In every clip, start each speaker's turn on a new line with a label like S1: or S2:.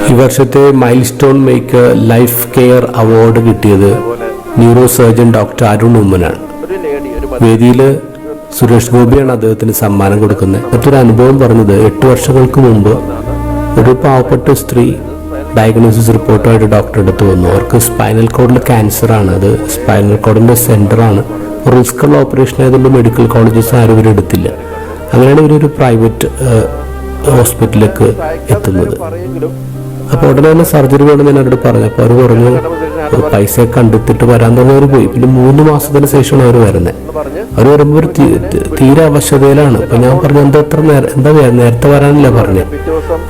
S1: ഈ വർഷത്തെ mile stone maker life care award കിട്ടിയത് ന്യൂറോ സർജൻ ഡോക്ടർ അരുൺ ഉമ്മനാണ്. വേദിയിൽ സുരേഷ് ഗോപിയാണ് അദ്ദേഹത്തിന് സമ്മാനം കൊടുക്കുന്നത്. മറ്റൊരു അനുഭവം പറഞ്ഞത് 8 വർഷങ്ങൾക്ക് മുമ്പ് ഒരു പാവപ്പെട്ട സ്ത്രീ ഡയഗ്നോസിസ് റിപ്പോർട്ടുമായിട്ട് ഡോക്ടറുടെ അടുത്ത് വന്നു. അവർക്ക് സ്പൈനൽ കോഡിൽ ക്യാൻസറാണ്. അത് സ്പൈനൽ കോഡിൻ്റെ സെൻറ്ററാണ്. റിസ്ക്കുള്ള ഓപ്പറേഷൻ ആയതുകൊണ്ട് മെഡിക്കൽ കോളേജസ് ആരും ഇവർ എടുത്തില്ല. അങ്ങനെയാണ് ഇവരൊരു പ്രൈവറ്റ് ഹോസ്പിറ്റലിലേക്ക് എത്തുന്നത്. അപ്പോൾ ഉടനെ തന്നെ സർജറി വേണമെന്ന് ഞാൻ അവരോട് പറഞ്ഞു. അപ്പോൾ അവർ പറഞ്ഞു പൈസ കണ്ടെത്തിയിട്ട് വരാൻ പറഞ്ഞവർ പോയി. പിന്നെ 3 മാസത്തിന് ശേഷമാണ് അവർ വരുന്നത്. അവർ വരുമ്പോൾ ഒരു തീരെ അവശതയിലാണ്. അപ്പം ഞാൻ പറഞ്ഞു എന്താ നേരത്തെ വരാനല്ല പറഞ്ഞു.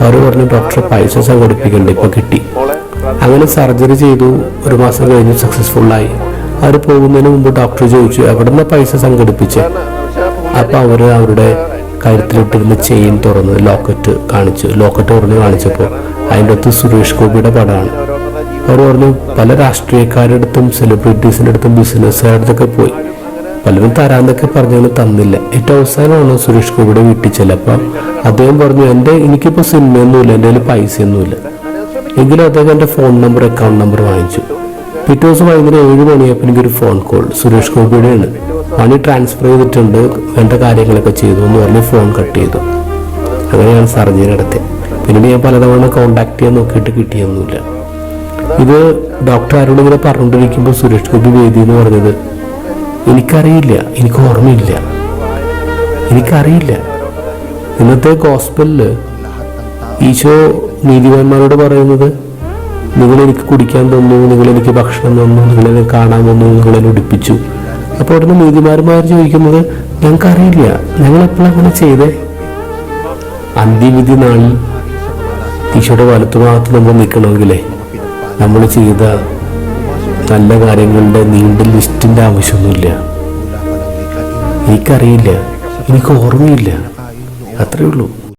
S1: അവർ പറഞ്ഞു ഡോക്ടറെ പൈസ സംഘടിപ്പിക്കണ്ടേ, ഇപ്പോൾ കിട്ടി. അങ്ങനെ സർജറി ചെയ്തു. 1 മാസം കഴിഞ്ഞ് സക്സസ്ഫുള്ളായി. അവർ പോകുന്നതിന് മുമ്പ് ഡോക്ടർ ചോദിച്ചു എവിടെ നിന്നാ പൈസ സംഘടിപ്പിച്ചത്. അപ്പം അവർ അവരുടെ കഴുത്തിലിട്ടിരുന്ന ചെയിൻ തുറന്ന് ലോക്കറ്റ് തുറന്ന് കാണിച്ചപ്പോൾ അതിൻ്റെ അകത്ത് സുരേഷ് ഗോപിയുടെ പടമാണ്. അവർ പറഞ്ഞു പല രാഷ്ട്രീയക്കാരുടെ അടുത്തും സെലിബ്രിറ്റീസിൻ്റെ അടുത്തും ബിസിനസ്സുകാരുടെ അടുത്തൊക്കെ പോയി, പലരും തരാന്നൊക്കെ പറഞ്ഞാലും തന്നില്ല. ഏറ്റവും അവസാനമാണ് സുരേഷ് ഗോപിയുടെ വീട്ടിൽ ചെല്ലപ്പോൾ അദ്ദേഹം പറഞ്ഞു എനിക്കിപ്പോൾ സിനിമയൊന്നുമില്ല, എൻ്റെ കയ്യിൽ പൈസയൊന്നുമില്ല. എങ്കിലും അദ്ദേഹം എൻ്റെ ഫോൺ നമ്പർ അക്കൗണ്ട് നമ്പർ വാങ്ങിച്ചു. പിറ്റേ ദിവസം വൈകുന്നേരം 7 മണിയായപ്പോൾ എനിക്കൊരു ഫോൺ കോൾ സുരേഷ് ഗോപിയുടെയാണ്. മണി ട്രാൻസ്ഫർ ചെയ്തിട്ടുണ്ട്, വേണ്ട കാര്യങ്ങളൊക്കെ ചെയ്തു എന്ന് പറഞ്ഞ് ഫോൺ കട്ട് ചെയ്തു. അങ്ങനെയാണ് സർജറി നടത്തിയത്. പിന്നീട് ഞാൻ പലതവണ കോണ്ടാക്ട് ചെയ്യാൻ നോക്കിയിട്ട് കിട്ടിയൊന്നുമില്ല. ഇത് ഡോക്ടർ ആരോട് ഇങ്ങനെ പറഞ്ഞുകൊണ്ടിരിക്കുമ്പോൾ സുരേഷ് ഗോപി വേദി എന്ന് പറഞ്ഞത് എനിക്കറിയില്ല, എനിക്ക് ഓർമ്മയില്ല, എനിക്കറിയില്ല. ഇന്നത്തെ ഗോസ്പലില് ഈശോ നീതിമാന്മാരോട് പറയുന്നത് നിങ്ങളെനിക്ക് കുടിക്കാൻ തന്നു, നിങ്ങളെനിക്ക് ഭക്ഷണം തന്നു, നിങ്ങളെന്നെ കാണാൻ തന്നു, നിങ്ങളെന്നെ ഉടിപ്പിച്ചു. അപ്പോൾ അവിടുന്ന് നീതിമാന്മാർ ചോദിക്കുന്നത് ഞങ്ങൾക്കറിയില്ല, ഞങ്ങളെപ്പോഴും അങ്ങനെ ചെയ്തേ. അന്ത്യവിധി നാളിൽ ഈശോയുടെ വലത്തുഭാഗത്ത് നമ്മൾ നിൽക്കണമെങ്കിലേ നമ്മൾ ചെയ്ത നല്ല കാര്യങ്ങളുടെ നീണ്ട ലിസ്റ്റിൻ്റെ ആവശ്യമൊന്നുമില്ല. എനിക്കറിയില്ല, എനിക്ക് ഓർമ്മയില്ല, അത്രയേ ഉള്ളൂ.